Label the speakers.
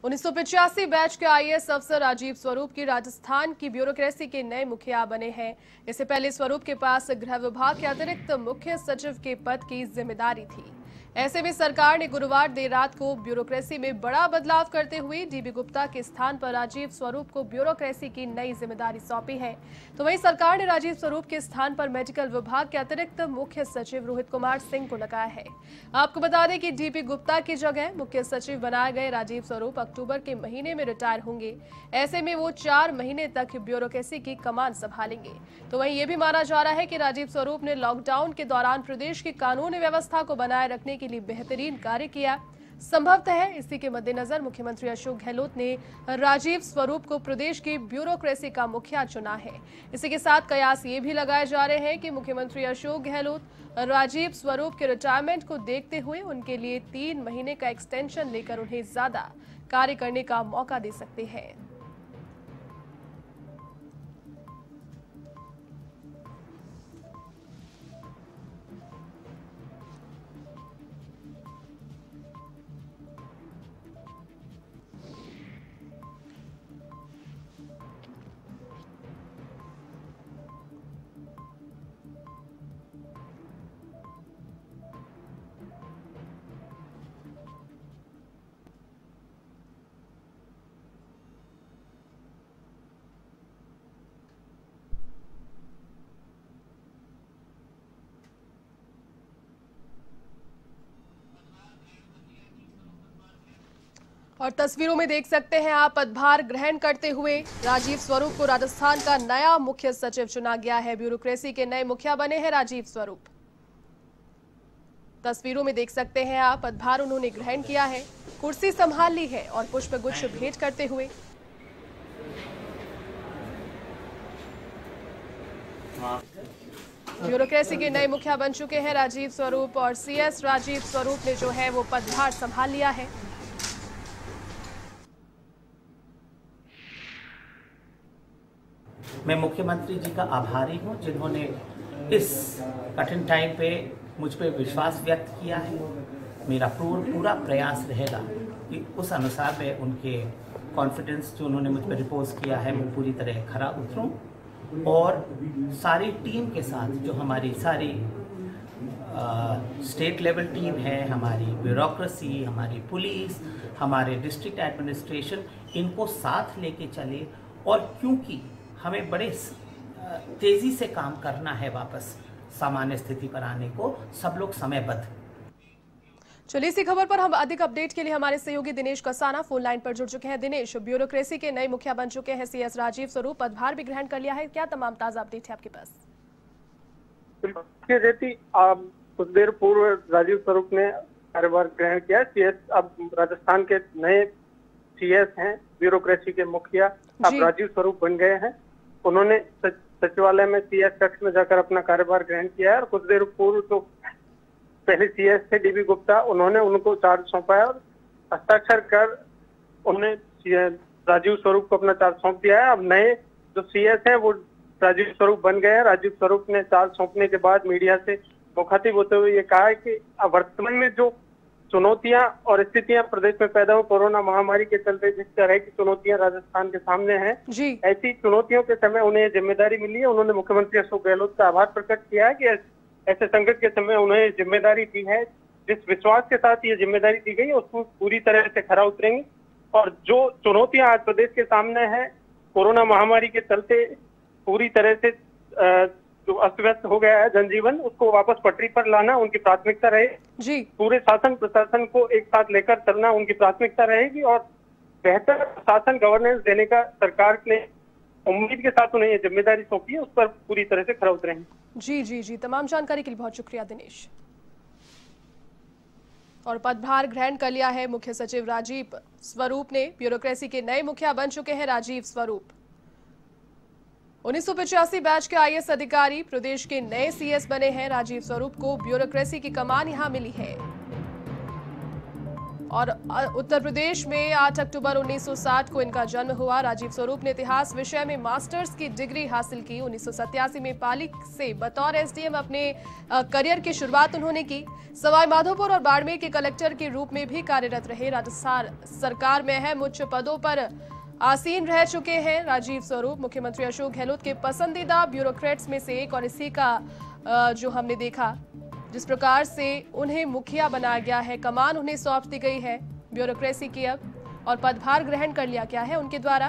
Speaker 1: 1985 batch के IAS अफसर राजीव स्वरूप की राजस्थान की ब्यूरोक्रेसी के नए मुखिया बने हैं। इससे पहले स्वरूप के पास गृह विभाग के अतिरिक्त मुख्य सचिव के पद की जिम्मेदारी थी। ऐसे में सरकार ने गुरुवार देर रात को ब्यूरोक्रेसी में बड़ा बदलाव करते हुए डीबी गुप्ता के स्थान पर राजीव स्वरूप को ब्यूरोक्रेसी की नई जिम्मेदारी सौंपी है। तो वहीं सरकार ने राजीव स्वरूप के स्थान पर मेडिकल विभाग के अतिरिक्त मुख्य सचिव रोहित कुमार सिंह को लगाया है। आपको बता दें कि डीबी गुप्ता की जगह मुख्य सचिव बनाए गए राजीव स्वरूप अक्टूबर के महीने में रिटायर होंगे। ऐसे में वो 4 महीने तक ब्यूरोक्रेसी की कमान संभालेंगे। तो वहीं ये भी माना जा रहा है कि राजीव स्वरूप ने लॉकडाउन के दौरान प्रदेश की कानून व्यवस्था को बनाए रखने के लिए बेहतरीन कार्य किया। संभवतः है इसी के मद्देनजर मुख्यमंत्री अशोक गहलोत ने राजीव स्वरूप को प्रदेश की ब्यूरोक्रेसी का मुखिया चुना है। इसी के साथ कयास ये भी लगाए जा रहे हैं कि मुख्यमंत्री अशोक गहलोत राजीव स्वरूप के रिटायरमेंट को देखते हुए उनके लिए 3 महीने का एक्सटेंशन लेकर उन्हें ज्यादा कार्य करने का मौका दे सकते हैं। और तस्वीरों में देख सकते हैं आप पदभार ग्रहण करते हुए राजीव स्वरूप को राजस्थान का नया मुख्य सचिव चुना गया है। ब्यूरोक्रेसी के नए मुखिया बने हैं राजीव स्वरूप। तस्वीरों में देख सकते हैं आप पदभार उन्होंने ग्रहण किया है, कुर्सी संभाल ली है और पुष्पगुच्छ भेंट करते हुए ब्यूरोक्रेसी के नए मुखिया बन चुके हैं राजीव स्वरूप और सीएस राजीव स्वरूप ने जो है वो पदभार संभाल लिया है।
Speaker 2: मैं मुख्यमंत्री जी का आभारी हूं जिन्होंने इस कठिन टाइम पे मुझ पे विश्वास व्यक्त किया है। मेरा पूरा प्रयास रहेगा कि उस अनुसार मैं उनके कॉन्फिडेंस जो उन्होंने मुझ पर रिपोज किया है मैं पूरी तरह खरा उतरूं और सारी टीम के साथ जो हमारी सारी स्टेट लेवल टीम है, हमारी ब्यूरोक्रेसी, हमारी पुलिस, हमारे डिस्ट्रिक्ट एडमिनिस्ट्रेशन, इनको साथ लेके चले। और क्योंकि हमें बड़े तेजी से काम करना है वापस सामान्य स्थिति पर आने को, सब लोग समयबद्ध।
Speaker 1: चलिए इसी खबर पर हम अधिक अपडेट के लिए हमारे सहयोगी दिनेश कसाना फोन लाइन पर जुड़ चुके हैं। दिनेश, ब्यूरोक्रेसी के नए मुखिया बन चुके हैं सीएस राजीव स्वरूप, पदभार भी ग्रहण कर लिया है, क्या तमाम ताजा अपडेट है आपके पास?
Speaker 3: कुछ देर पूर्व राजीव स्वरूप ने कार्यभार ग्रहण किया। सीएस अब राजस्थान के नए सीएस हैं, ब्यूरोक्रेसी के मुखिया अब राजीव स्वरूप बन गए हैं। उन्होंने सचिवालय में सीएस कक्ष में जाकर अपना कार्यभार ग्रहण किया है और कुछ देर पूर्व तो पहले सीएस थे डीबी गुप्ता, उन्होंने उनको चार्ज सौंपा है और हस्ताक्षर कर उन्हें राजीव स्वरूप को अपना चार्ज सौंप दिया है। अब नए जो सीएस हैं वो राजीव स्वरूप बन गए हैं। राजीव स्वरूप ने चार्ज सौंपने के बाद मीडिया से मुखातिब होते हुए ये कहा है कि वर्तमान में जो चुनौतियां और स्थितियां प्रदेश में पैदा हुई कोरोना महामारी के चलते, जिस तरह की चुनौतियां राजस्थान के सामने हैं, ऐसी चुनौतियों के समय उन्हें जिम्मेदारी मिली है। उन्होंने मुख्यमंत्री अशोक गहलोत का आभार प्रकट किया है कि ऐसे संकट के समय उन्हें जिम्मेदारी दी है। जिस विश्वास के साथ ये जिम्मेदारी दी गई है उसको पूरी तरह से खरा उतरेंगे और जो चुनौतियां आज प्रदेश के सामने है कोरोना महामारी के चलते पूरी तरह से जो अस्त व्यस्त हो गया है जनजीवन, उसको वापस पटरी पर लाना उनकी प्राथमिकता रहे जी। पूरे शासन प्रशासन को एक साथ लेकर चलना उनकी प्राथमिकता रहेगी और बेहतर शासन गवर्नेंस देने का सरकार ने उम्मीद के साथ उन्हें ये जिम्मेदारी सौंपी है, उस पर पूरी तरह से खरा उतरेंगे।
Speaker 1: जी जी जी, तमाम जानकारी के लिए बहुत शुक्रिया दिनेश। और पदभार ग्रहण कर लिया है मुख्य सचिव राजीव स्वरूप ने। ब्यूरोक्रेसी के नए मुखिया बन चुके हैं राजीव स्वरूप। 1985 बैच के आईएएस अधिकारी प्रदेश के नए सीएस बने हैं। राजीव स्वरूप को ब्यूरोक्रेसी की कमान यहां मिली है। और उत्तर प्रदेश में 8 अक्टूबर 1960 को इनका जन्म हुआ। राजीव स्वरूप ने इतिहास विषय में मास्टर्स की डिग्री हासिल की। 1987 में पाली से बतौर एसडीएम अपने करियर की शुरुआत उन्होंने की। सवाई माधोपुर और बाड़मेर के कलेक्टर के रूप में भी कार्यरत रहे। राजस्थान सरकार में अहम उच्च पदों पर आसीन रह चुके हैं राजीव स्वरूप। मुख्यमंत्री अशोक गहलोत के पसंदीदा ब्यूरोक्रेट्स में से एक और इसी का जो हमने देखा जिस प्रकार से उन्हें मुखिया बनाया गया है, कमान उन्हें सौंप दी गई है ब्यूरोक्रेसी की अब, और पदभार ग्रहण कर लिया गया है उनके द्वारा।